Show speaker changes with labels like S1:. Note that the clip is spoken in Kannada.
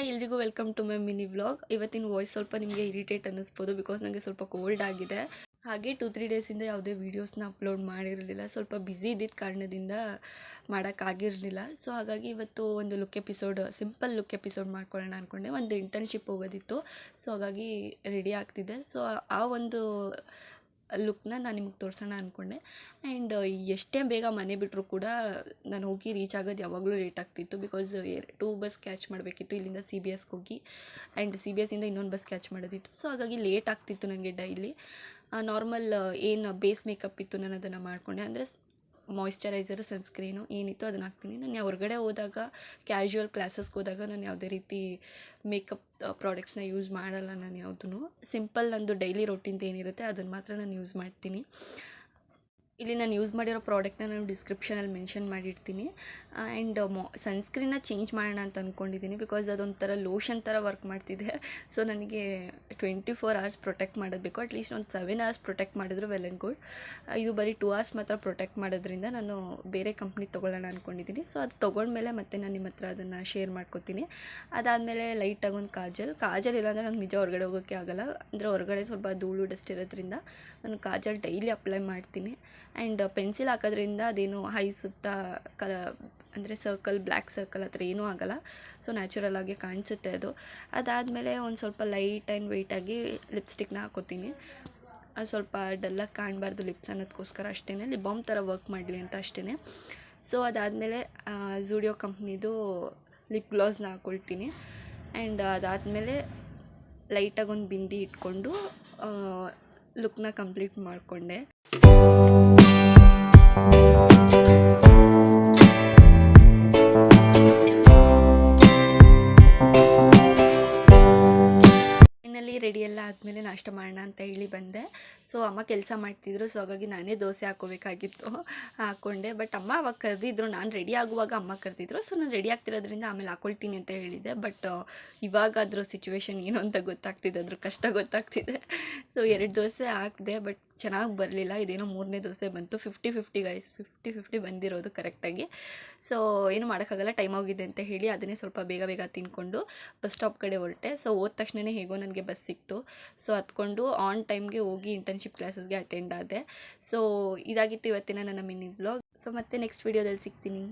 S1: ಹಾಯ್ ಎಲ್ರಿಗೂ welcome to my mini vlog. ಇವತ್ತಿನ ವಾಯ್ಸ್ ಸ್ವಲ್ಪ ನಿಮಗೆ ಇರಿಟೇಟ್ ಅನ್ನಿಸ್ಬೋದು ಬಿಕಾಸ್ ನನಗೆ ಸ್ವಲ್ಪ ಕೋಲ್ಡ್ ಆಗಿದೆ. ಹಾಗೆ 2-3 ಡೇಸಿಂದ ಯಾವುದೇ ವೀಡಿಯೋಸ್ನ ಅಪ್ಲೋಡ್ ಮಾಡಿರಲಿಲ್ಲ. ಸ್ವಲ್ಪ ಬ್ಯುಸಿ ಇದ್ದಿದ್ದ ಕಾರಣದಿಂದ ಮಾಡೋಕ್ಕಾಗಿರಲಿಲ್ಲ. ಸೊ ಹಾಗಾಗಿ ಇವತ್ತು ಒಂದು ಸಿಂಪಲ್ ಲುಕ್ ಎಪಿಸೋಡ್ ಮಾಡ್ಕೊಳ್ಳೋಣ ಅಂದ್ಕೊಂಡೆ. ಒಂದು ಇಂಟರ್ನ್ಶಿಪ್ ಹೋಗೋದಿತ್ತು, ಸೊ ಹಾಗಾಗಿ ರೆಡಿ ಆಗ್ತಿದ್ದೆ. ಸೊ ಆ ಒಂದು ಲುಕ್ನ ನಾನು ನಿಮಗೆ ತೋರಿಸೋಣ ಅಂದ್ಕೊಂಡೆ. ಆ್ಯಂಡ್ ಎಷ್ಟೇ ಬೇಗ ಮನೆ ಬಿಟ್ಟರು ಕೂಡ ನಾನು ಹೋಗಿ ರೀಚ್ ಆಗೋದು ಯಾವಾಗಲೂ ಲೇಟ್ ಆಗ್ತಿತ್ತು. ಬಿಕಾಸ್ 2 ಬಸ್ ಕ್ಯಾಚ್ ಮಾಡಬೇಕಿತ್ತು ಇಲ್ಲಿಂದ CBSಗೆ ಹೋಗಿ, ಆ್ಯಂಡ್ CBSಯಿಂದ ಇನ್ನೊಂದು ಬಸ್ ಕ್ಯಾಚ್ ಮಾಡೋದಿತ್ತು. ಸೊ ಹಾಗಾಗಿ ಲೇಟ್ ಆಗ್ತಿತ್ತು ನನಗೆ ಡೈಲಿ. ನಾರ್ಮಲ್ ಏನು ಬೇಸ್ ಮೇಕಪ್ ಇತ್ತು ನಾನು ಅದನ್ನು ಮಾಡಿಕೊಂಡೆ. ಅಂದರೆ ಮಾಯಿಶ್ಚರೈಸರು, ಸನ್ಸ್ಕ್ರೀನು ಏನಿತ್ತು ಅದನ್ನು ಹಾಕ್ತೀನಿ. ನಾನು ಹೊರಗಡೆ ಹೋದಾಗ, ಕ್ಯಾಶುವಲ್ ಕ್ಲಾಸಸ್ಗೆ ಹೋದಾಗ ನಾನು ಯಾವುದೇ ರೀತಿ ಮೇಕಪ್ ಪ್ರಾಡಕ್ಟ್ಸ್ನ ಯೂಸ್ ಮಾಡಲ್ಲ. ನಾನು ಯಾವುದೂ ಸಿಂಪಲ್ ನಂದು ಡೈಲಿ ರೊಟೀನ್ದು ಏನಿರುತ್ತೆ ಅದನ್ನು ಮಾತ್ರ ನಾನು ಯೂಸ್ ಮಾಡ್ತೀನಿ. ಇಲ್ಲಿ ನಾನು ಯೂಸ್ ಮಾಡಿರೋ ಪ್ರಾಡಕ್ಟ್ನ ನಾನು ಡಿಸ್ಕ್ರಿಪ್ಷನಲ್ಲಿ ಮೆನ್ಷನ್ ಮಾಡಿರ್ತೀನಿ. ಆ್ಯಂಡ್ ಸನ್ಸ್ಕ್ರೀನ್ನ ಚೇಂಜ್ ಮಾಡೋಣ ಅಂತ ಅಂದ್ಕೊಂಡಿದ್ದೀನಿ. ಬಿಕಾಸ್ ಅದೊಂಥರ ಲೋಷನ್ ಥರ ವರ್ಕ್ ಮಾಡ್ತಿದೆ. ಸೊ ನನಗೆ 24 hours ಪ್ರೊಟೆಕ್ಟ್ ಮಾಡೋದು ಬೇಕು. ಅಟ್ಲೀಸ್ಟ್ ಒಂದು 7 hours ಪ್ರೊಟೆಕ್ಟ್ ಮಾಡಿದ್ರು ವೆಲ್ ಆ್ಯಂಡ್ ಗುಡ್. ಇದು ಬರೀ 2 hours ಮಾತ್ರ ಪ್ರೊಟೆಕ್ಟ್ ಮಾಡೋದ್ರಿಂದ ನಾನು ಬೇರೆ ಕಂಪ್ನಿ ತೊಗೊಳ್ಳೋಣ ಅಂದ್ಕೊಂಡಿದ್ದೀನಿ. ಸೊ ಅದು ತೊಗೊಂಡ್ಮೇಲೆ ಮತ್ತೆ ನಾನು ನಿಮ್ಮ ಹತ್ರ ಅದನ್ನು ಶೇರ್ ಮಾಡ್ಕೊತೀನಿ. ಅದಾದಮೇಲೆ ಲೈಟಾಗಿ ಒಂದು ಕಾಜಲ್ ಇಲ್ಲಾಂದರೆ ನಂಗೆ ನಿಜ ಹೊರಗಡೆ ಹೋಗೋಕ್ಕೆ ಆಗೋಲ್ಲ. ಅಂದರೆ ಹೊರಗಡೆ ಸ್ವಲ್ಪ ಧೂಳು ಡಸ್ಟ್ ಇರೋದ್ರಿಂದ ನಾನು ಕಾಜಲ್ ಡೈಲಿ ಅಪ್ಲೈ ಮಾಡ್ತೀನಿ. ಆ್ಯಂಡ್ ಪೆನ್ಸಿಲ್ ಹಾಕೋದ್ರಿಂದ ಅದೇನು ಹೈ ಸುತ್ತ ಅಂದರೆ ಬ್ಲ್ಯಾಕ್ ಸರ್ಕಲ್ ಹತ್ರ ಏನೂ ಆಗೋಲ್ಲ. ಸೊ ನ್ಯಾಚುರಲ್ ಆಗಿ ಕಾಣಿಸುತ್ತೆ ಅದು. ಅದಾದಮೇಲೆ ಒಂದು ಸ್ವಲ್ಪ ಲೈಟ್ ಆ್ಯಂಡ್ ವೆಯ್ಟಾಗಿ ಲಿಪ್ಸ್ಟಿಕ್ನ ಹಾಕೋತೀನಿ. ಅದು ಸ್ವಲ್ಪ ಡಲ್ಲಾಗಿ ಕಾಣಬಾರ್ದು ಲಿಪ್ಸ್ ಅನ್ನೋದಕ್ಕೋಸ್ಕರ ಅಷ್ಟೇ. ಲಿಪ್ ಬಾಮ್ ಥರ ವರ್ಕ್ ಮಾಡಲಿ ಅಂತ ಅಷ್ಟೇ. ಸೊ ಅದಾದಮೇಲೆ ಝೂಡಿಯೋ ಕಂಪ್ನಿದು ಲಿಪ್ ಗ್ಲಾಸ್ನ ಹಾಕ್ಕೊಳ್ತೀನಿ. ಆ್ಯಂಡ್ ಅದಾದಮೇಲೆ ಲೈಟಾಗಿ ಒಂದು ಬಿಂದಿ ಇಟ್ಕೊಂಡು ಲುಕ್ನ ಕಂಪ್ಲೀಟ್ ಮಾಡಿಕೊಂಡೆ. ರೆಡಿ ಎಲ್ಲ ಆದಮೇಲೆ ನಾಷ್ಟ ಮಾಡೋಣ ಅಂತ ಹೇಳಿ ಬಂದೆ. ಸೊ ಅಮ್ಮ ಕೆಲಸ ಮಾಡ್ತಿದ್ರು. ಸೊ ಹಾಗಾಗಿ ನಾನೇ ದೋಸೆ ಹಾಕ್ಕೋಬೇಕಾಗಿತ್ತು, ಹಾಕ್ಕೊಂಡೆ. ಬಟ್ ಅಮ್ಮ ಅವಾಗ ಕರೆದಿದ್ರು, ನಾನು ರೆಡಿ ಆಗುವಾಗ ಅಮ್ಮ ಕರೆದಿದ್ರು. ಸೊ ನಾನು ರೆಡಿ ಆಗ್ತಿರೋದ್ರಿಂದ ಆಮೇಲೆ ಹಾಕ್ಕೊಳ್ತೀನಿ ಅಂತ ಹೇಳಿದೆ. ಬಟ್ ಇವಾಗ ಅದ್ರ ಸಿಚುವೇಶನ್ ಏನು ಅಂತ ಗೊತ್ತಾಗ್ತಿದೆ, ಅದ್ರ ಕಷ್ಟ ಗೊತ್ತಾಗ್ತಿದೆ. ಸೊ 2 ದೋಸೆ ಹಾಕಿದೆ, ಬಟ್ ಚೆನ್ನಾಗಿ ಬರಲಿಲ್ಲ. ಇದೇನೋ 3ನೇ ದೋಸೆ ಬಂತು. 50-50 ಗೈಸ್, 50-50 ಬಂದಿರೋದು ಕರೆಕ್ಟಾಗಿ. ಸೊ ಏನು ಮಾಡೋಕ್ಕಾಗಲ್ಲ, ಟೈಮ್ ಆಗಿದೆ ಅಂತ ಹೇಳಿ ಅದನ್ನೇ ಸ್ವಲ್ಪ ಬೇಗ ತಿನ್ಕೊಂಡು ಬಸ್ ಸ್ಟಾಪ್ ಕಡೆ ಹೊರಟೆ. ಸೊ ಹೋದ ತಕ್ಷಣವೇ ಹೇಗೋ ನನಗೆ ಬಸ್ ಸಿಕ್ತು. ಸೊ ಹತ್ಕೊಂಡು ಆನ್ ಟೈಮ್ಗೆ ಹೋಗಿ ಇಂಟರ್ನ್ಶಿಪ್ ಕ್ಲಾಸಸ್ಗೆ ಅಟೆಂಡ್ ಆದೆ. ಸೊ ಇದಾಗಿತ್ತು ಇವತ್ತಿನ ನನ್ನ ಮಿನಿ ವ್ಲಾಗ್. ಸೊ ಮತ್ತೆ ನೆಕ್ಸ್ಟ್ ವೀಡಿಯೋದಲ್ಲಿ ಸಿಗ್ತೀನಿ.